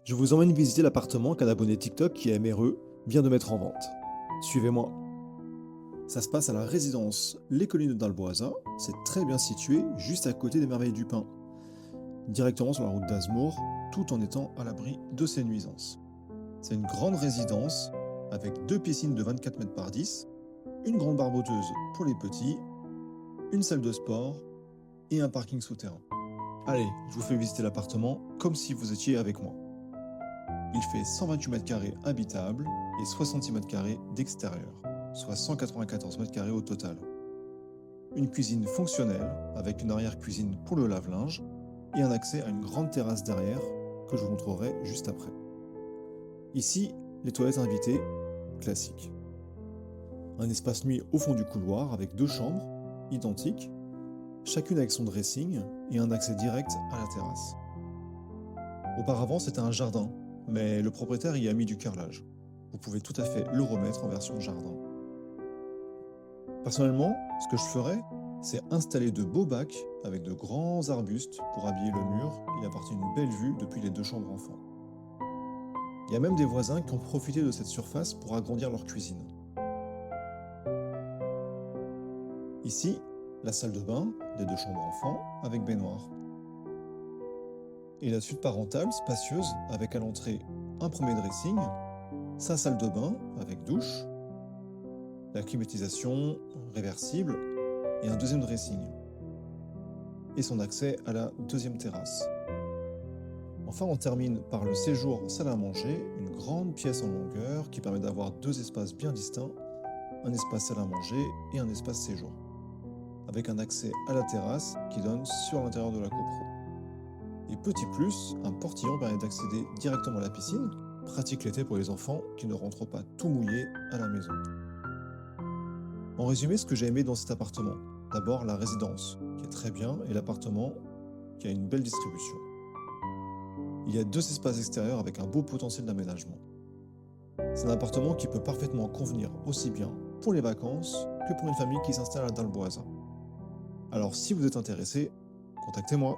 Je vous emmène visiter l'appartement qu'un abonné TikTok qui est MRE vient de mettre en vente. Suivez-moi. Ça se passe à la résidence Les Collines d'Alboisa. C'est très bien situé, juste à côté des Merveilles du Pin, directement sur la route d'Azmour, tout en étant à l'abri de ces nuisances. C'est une grande résidence avec deux piscines de 24 mètres par 10, une grande barboteuse pour les petits, une salle de sport et un parking souterrain. Allez, je vous fais visiter l'appartement comme si vous étiez avec moi. Il fait 128 mètres carrés habitables et 66 mètres carrés d'extérieur, soit 194 mètres carrés au total. Une cuisine fonctionnelle avec une arrière-cuisine pour le lave-linge et un accès à une grande terrasse derrière que je vous montrerai juste après. Ici, les toilettes invitées, classiques. Un espace nuit au fond du couloir avec deux chambres, identiques, chacune avec son dressing et un accès direct à la terrasse. Auparavant, c'était un jardin, mais le propriétaire y a mis du carrelage. Vous pouvez tout à fait le remettre en version jardin. Personnellement, ce que je ferais, c'est installer de beaux bacs avec de grands arbustes pour habiller le mur et apporter une belle vue depuis les deux chambres enfants. Il y a même des voisins qui ont profité de cette surface pour agrandir leur cuisine. Ici, la salle de bain des deux chambres enfants avec baignoire. Et la suite parentale spacieuse avec à l'entrée un premier dressing, sa salle de bain avec douche, la climatisation réversible et un deuxième dressing, et son accès à la deuxième terrasse. Enfin, on termine par le séjour en salle à manger, une grande pièce en longueur qui permet d'avoir deux espaces bien distincts, un espace salle à manger et un espace séjour, avec un accès à la terrasse qui donne sur l'intérieur de la copro. Et petit plus, un portillon permet d'accéder directement à la piscine, pratique l'été pour les enfants qui ne rentrent pas tout mouillés à la maison. En résumé, ce que j'ai aimé dans cet appartement, d'abord la résidence, qui est très bien, et l'appartement, qui a une belle distribution. Il y a deux espaces extérieurs avec un beau potentiel d'aménagement. C'est un appartement qui peut parfaitement convenir aussi bien pour les vacances que pour une famille qui s'installe à Dalboisa. Alors si vous êtes intéressé, contactez-moi.